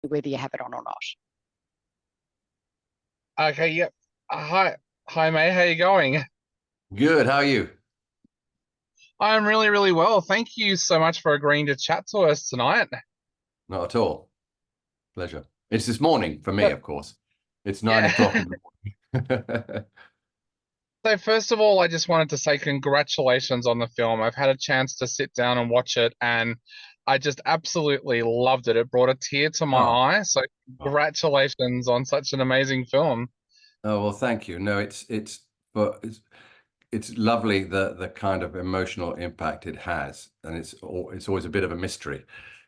whether you have it on or not. Okay, yep. Hi, mate. How you going? Good. How are you? I'm really, really well. Thank you so much for agreeing to chat to us tonight. Not at all. Pleasure. It's this morning for me, But of course. It's 9 o'clock yeah. in the morning. So first of all, I just wanted to say congratulations on the film. I've had a chance to sit down and watch it, and I just absolutely loved it. It brought a tear to my Oh, eye. So oh, congratulations on such an amazing film. oh, well, thank you. No, but it's lovely the kind of emotional impact it has, and it's always a bit of a mystery.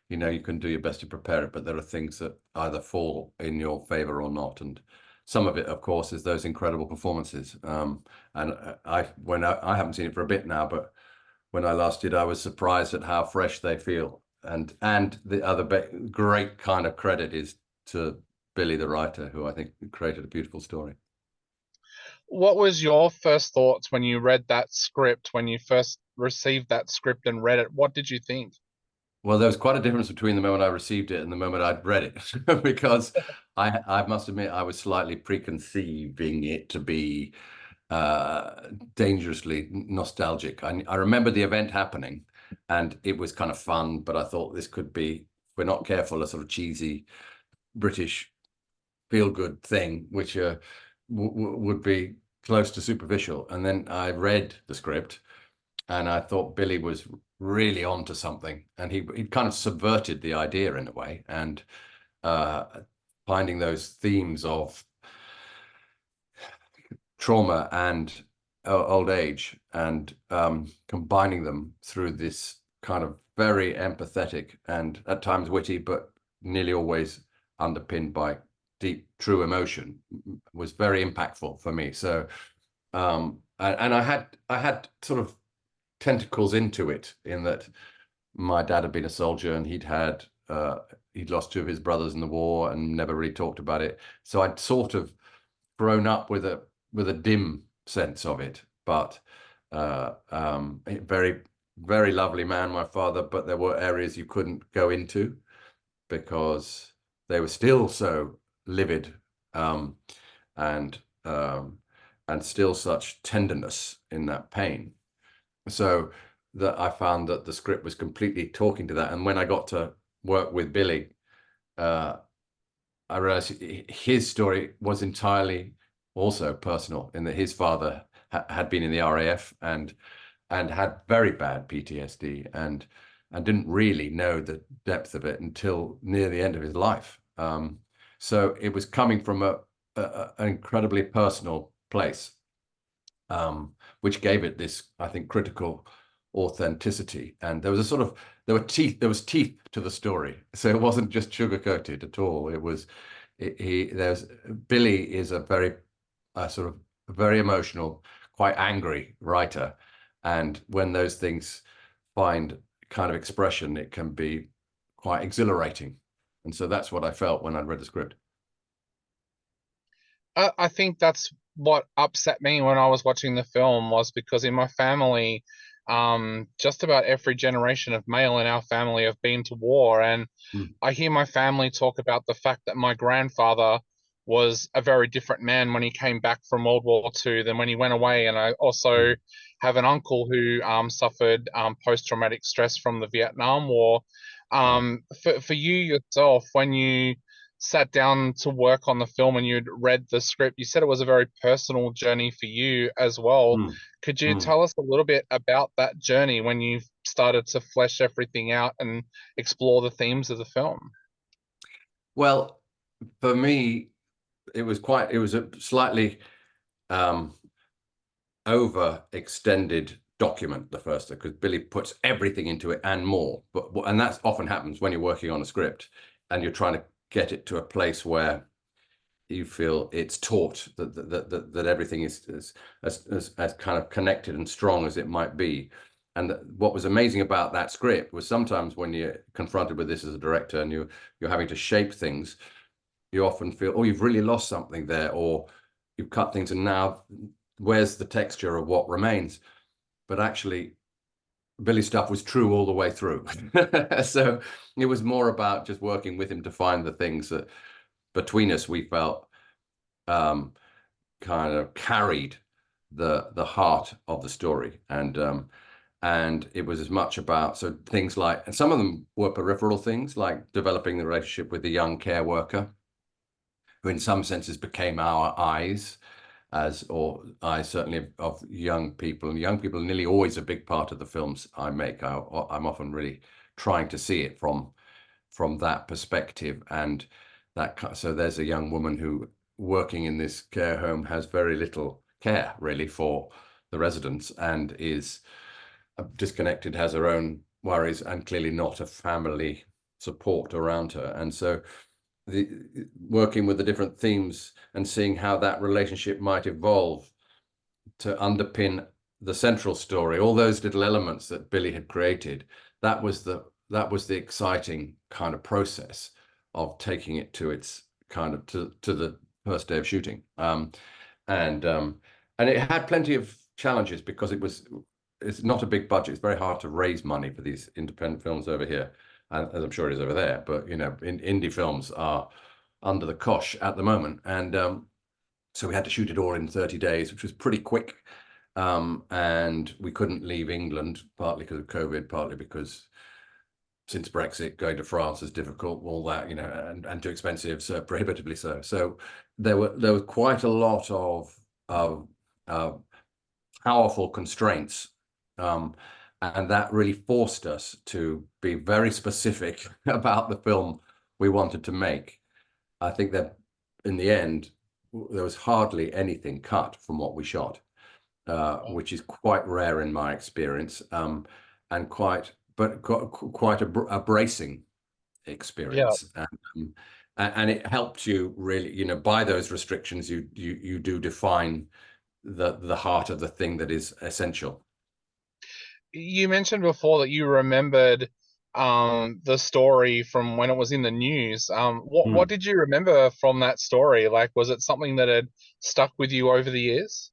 You can do your best to prepare it, but there are things that either fall in your favor or not, and some of it, of course, is those incredible performances. And I haven't seen it for a bit now, but when I last did, I was surprised at how fresh they feel. And the other great kind of credit is to Billy, the writer, who I think created a beautiful story. What was your first thoughts when you read that script, when you first received that script and read it? What did you think? Well, there was quite a difference between the moment I received it and the moment I'd read it, because I must admit I was slightly preconceiving it to be dangerously nostalgic. I remember the event happening, and it was kind of fun, but I thought this could be, if we're not careful, a sort of cheesy British feel-good thing, which would be close to superficial. And then I read the script, and I thought Billy was really onto something, and he kind of subverted the idea in a way, and uh, finding those themes of trauma and old age, and combining them through this kind of very empathetic and at times witty, but nearly always underpinned by deep, true emotion, was very impactful for me. So, and I had sort of tentacles into it, in that my dad had been a soldier, and he'd lost two of his brothers in the war and never really talked about it. So I'd sort of grown up with a dim sense of it, but very, very lovely man, my father, but there were areas you couldn't go into because they were still so livid, um, and um, and still such tenderness in that pain. So that I found that the script was completely talking to that. And when I got to work with Billy, uh, I realized his story was entirely also personal, in that his father had been in the RAF and had very bad PTSD, and didn't really know the depth of it until near the end of his life. So it was coming from an incredibly personal place, which gave it this, I think, critical authenticity. And there was a sort of there was teeth to the story, so it wasn't just sugar coated at all. It was there's Billy is a very sort of very emotional, quite angry writer, and when those things find kind of expression, it can be quite exhilarating. And so that's what I felt when I read the script. I think that's what upset me when I was watching the film, was because in my family, just about every generation of male in our family have been to war, and Mm. I hear my family talk about the fact that my grandfather was a very different man when he came back from World War II than when he went away. And I also Mm. have an uncle who suffered post-traumatic stress from the Vietnam War. Wow. For you yourself, when you sat down to work on the film and you'd read the script, you said it was a very personal journey for you as well. Mm. Could you Mm. tell us a little bit about that journey when you started to flesh everything out and explore the themes of the film? Well, for me, it was a slightly um, overextended document, the first, because Billy puts everything into it and more. And that often happens when you're working on a script and you're trying to get it to a place where you feel it's taught that everything is as kind of connected and strong as it might be. And what was amazing about that script was sometimes when you're confronted with this as a director and you're having to shape things, you often feel, oh, you've really lost something there, or you've cut things, and now where's the texture of what remains? But actually, Billy's stuff was true all the way through. So it was more about just working with him to find the things that between us we felt um, kind of carried the heart of the story. And it was as much about so things like, and some of them were peripheral things like developing the relationship with the young care worker, who in some senses became our eyes, as or eyes certainly of young people. And young people are nearly always a big part of the films I make. I'm often really trying to see it from that perspective. And so there's a young woman who working in this care home has very little care really for the residents and is disconnected, has her own worries, and clearly not a family support around her. And so the working with the different themes and seeing how that relationship might evolve to underpin the central story, all those little elements that Billy had created, that was the exciting kind of process of taking it to its kind of to the first day of shooting. And it had plenty of challenges because it's not a big budget. It's very hard to raise money for these independent films over here, as I'm sure it is over there. But indie films are under the cosh at the moment, and so we had to shoot it all in 30 days, which was pretty quick. And we couldn't leave England, partly because of COVID, partly because since Brexit, going to France is difficult, all that, and too expensive, so prohibitively so. So there was quite a lot of powerful constraints. And that really forced us to be very specific about the film we wanted to make. I think that in the end, there was hardly anything cut from what we shot, which is quite rare in my experience, and quite a bracing Yeah. experience. And it helped you really, by those restrictions, you do define the heart of the thing that is essential. You mentioned before that you remembered the story from when it was in the news. What Hmm. did you remember from that story? Like, was it something that had stuck with you over the years?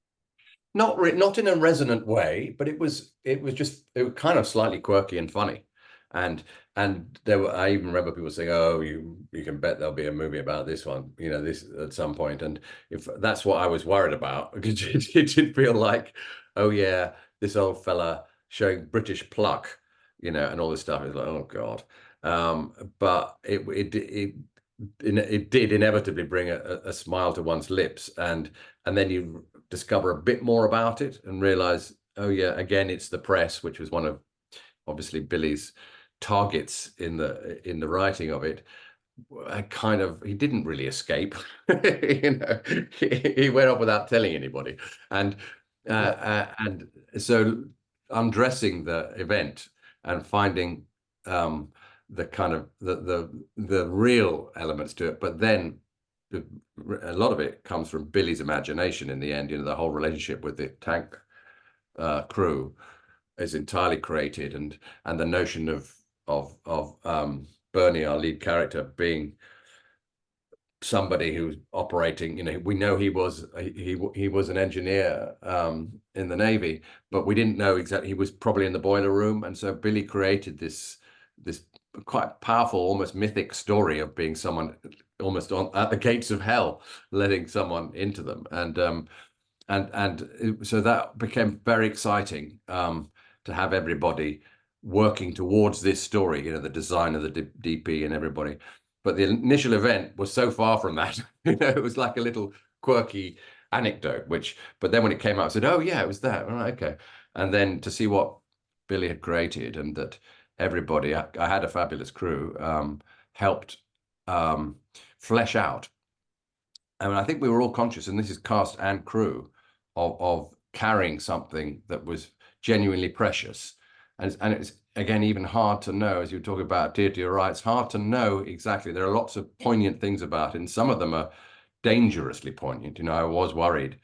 Not in a resonant way, but it was kind of slightly quirky and funny, and I even remember people saying, "Oh, you can bet there'll be a movie about this one, this at some point." And if that's what I was worried about, because it did feel like, oh yeah, this old fella showing British pluck, and all this stuff. It's like, oh God. But it did inevitably bring a smile to one's lips, and then you discover a bit more about it and realize, oh yeah, again, it's the press, which was one of obviously Billy's targets in the writing of it. He didn't really escape. He went off without telling anybody, and Yeah. and so undressing the event and finding the kind of the real elements to it, but then a lot of it comes from Billy's imagination in the end. The whole relationship with the tank crew is entirely created, and the notion of Bernie, our lead character, being somebody who's operating. We know he was an engineer in the Navy, but we didn't know exactly. He was probably in the boiler room, and so Billy created this quite powerful, almost mythic story of being someone almost at the gates of hell, letting someone into them, so that became very exciting, to have everybody working towards this story. The design of the DP and everybody. But the initial event was so far from that. It was like a little quirky anecdote, but then when it came out, I said, oh yeah, it was that. All right, okay. And then to see what Billy had created, and that everybody, I had a fabulous crew, helped flesh out. I mean, I think we were all conscious, and this is cast and crew, of carrying something that was genuinely precious. And it's again even hard to know, as you talk about Dear to Your Right, it's hard to know exactly. There are lots of poignant things about it, and some of them are dangerously poignant. I was worried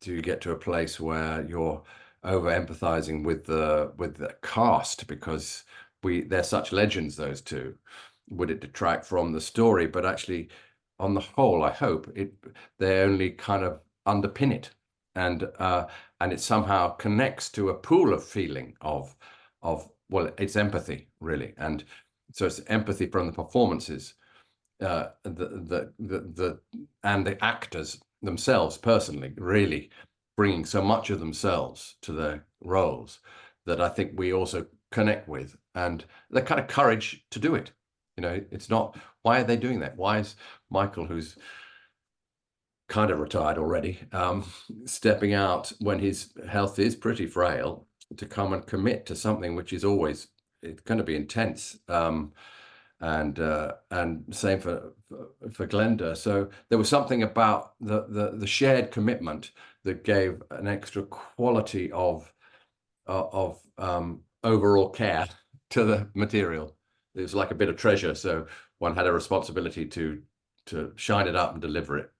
to get to a place where you're over empathizing with the cast, because they're such legends, those two. Would it detract from the story? But actually, on the whole, I hope they only kind of underpin it. and it somehow connects to a pool of feeling of well, it's empathy really, and so it's empathy from the performances, the and the actors themselves personally really bringing so much of themselves to their roles that I think we also connect with, and the kind of courage to do it. You know, it's not, why are they doing that? Why is Michael, who's kind of retired already, stepping out when his health is pretty frail to come and commit to something which is always, it's going to be intense. And same for Glenda. So there was something about the shared commitment that gave an extra quality of overall care to the material. It was like a bit of treasure, so one had a responsibility to shine it up and deliver it.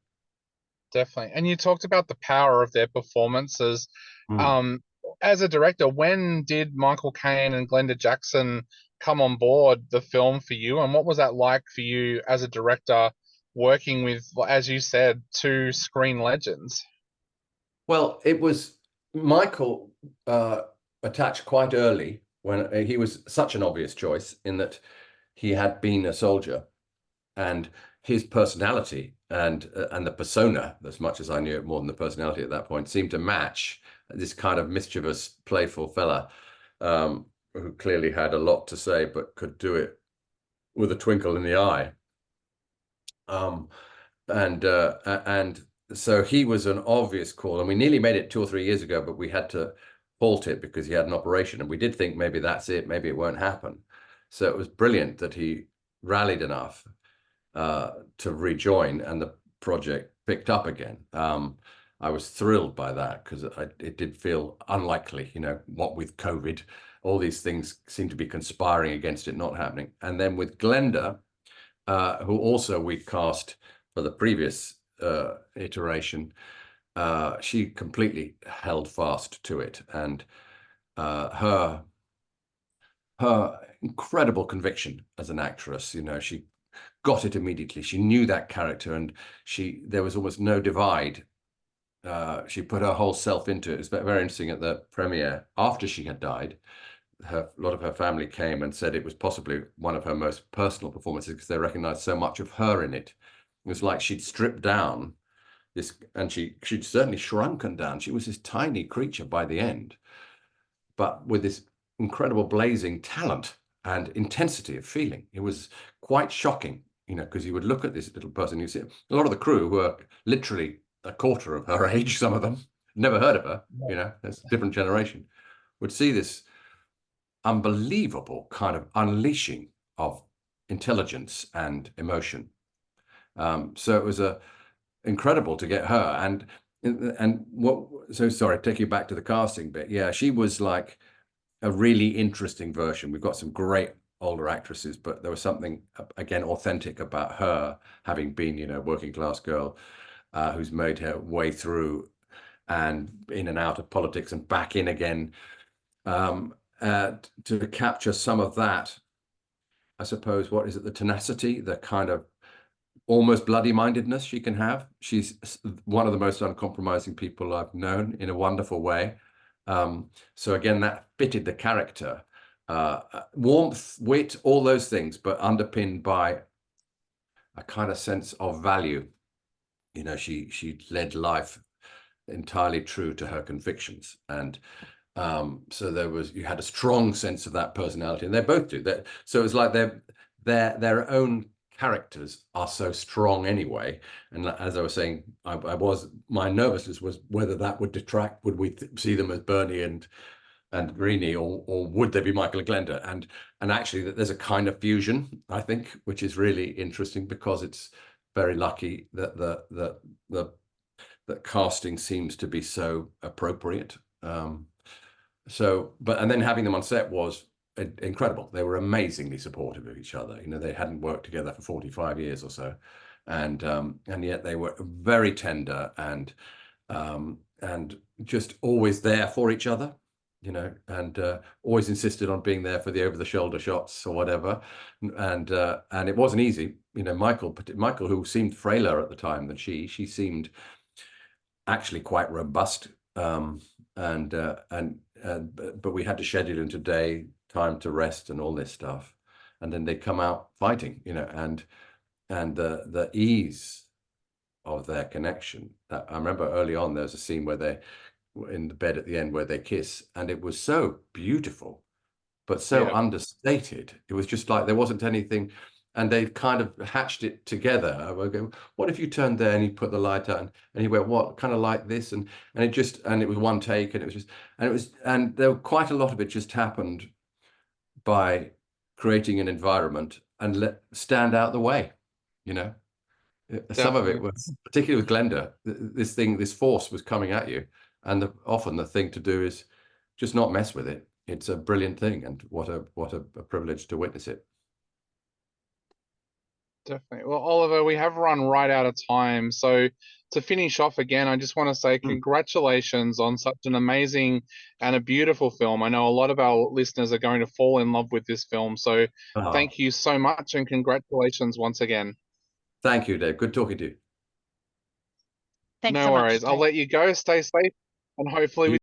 Definitely. And you talked about the power of their performances. Mm. Um, as a director, when did Michael Caine and Glenda Jackson come on board the film for you? And what was that like for you as a director working with, as you said, two screen legends? Well, it was Michael attached quite early when he was such an obvious choice in that he had been a soldier, and his personality and the persona, as much as I knew it more than the personality at that point, seemed to match this kind of mischievous, playful fella, who clearly had a lot to say but could do it with a twinkle in the eye. Um, and so he was an obvious call, and we nearly made it 2 or 3 years ago, but we had to halt it because he had an operation, and we did think maybe that's it, maybe it won't happen. So it was brilliant that he rallied enough to rejoin, and the project picked up again. I was thrilled by that because it did feel unlikely, you know, what with COVID, all these things seem to be conspiring against it not happening. And then with Glenda, who also we cast for the previous iteration, she completely held fast to it, and her incredible conviction as an actress, you know, she got it immediately. She knew that character, and there was almost no divide. She put her whole self into it. It's very interesting at the premiere, after she had died, a lot of her family came and said it was possibly one of her most personal performances because they recognized so much of her in it. It was like she'd stripped down this, and she'd certainly shrunken down. She was this tiny creature by the end, but with this incredible blazing talent and intensity of feeling. It was quite shocking, you know, because you would look at this little person, you see a lot of the crew who are literally a quarter of her age, some of them, never heard of her, you know, it's a different generation, would see this unbelievable kind of unleashing of intelligence and emotion. So it was incredible to get her. And what, so sorry, take you back to the casting bit. Yeah, she was like a really interesting version. We've got some great older actresses, but there was something, again, authentic about her, having been, you know, working class girl who's made her way through and in and out of politics and back in again, to capture some of that. I suppose, what is it, the tenacity, the kind of almost bloody mindedness she can have. She's one of the most uncompromising people I've known in a wonderful way. So again, that fitted the character. Warmth, wit, all those things, but underpinned by a kind of sense of value. You know, she led life entirely true to her convictions, and so you had a strong sense of that personality, and they both do that. So it was like their own characters are so strong anyway. And as I was saying, my nervousness was whether that would detract. Would we see them as Bernie and Rini, or would they be Michael and Glenda? And actually, that there's a kind of fusion, I think, which is really interesting because it's very lucky that the casting seems to be so appropriate. And then having them on set was incredible. They were amazingly supportive of each other. You know, they hadn't worked together for 45 years or so, and yet they were very tender and just always there for each other. You know, and always insisted on being there for the over-the-shoulder shots or whatever, and it wasn't easy. You know, Michael, who seemed frailer at the time than she seemed actually quite robust. But we had to schedule into day time to rest and all this stuff, and then they come out fighting, and the ease of their connection. That I remember early on, there's a scene where they were in the bed at the end where they kiss, and it was so beautiful, but so Yeah, understated. It was just like there wasn't anything, and they kind of hatched it together. I would go, what if you turned there and you put the light out, and he went, what, kind of like this, and it was one take, and it was just, and there were quite a lot of it just happened by creating an environment and let stand out the way, you know. Some of it definitely. was, particularly with Glenda, this force was coming at you, and often the thing to do is just not mess with it. It's a brilliant thing, and what a privilege to witness it. Definitely. Well, Oliver, we have run right out of time. So to finish off again, I just want to say Hmm. congratulations on such an amazing and a beautiful film. I know a lot of our listeners are going to fall in love with this film. So Oh, thank you so much and congratulations once again. thank you, Dave. Good talking to you. Thanks No so much, worries. I'll Dave. let you go. Stay safe and hopefully we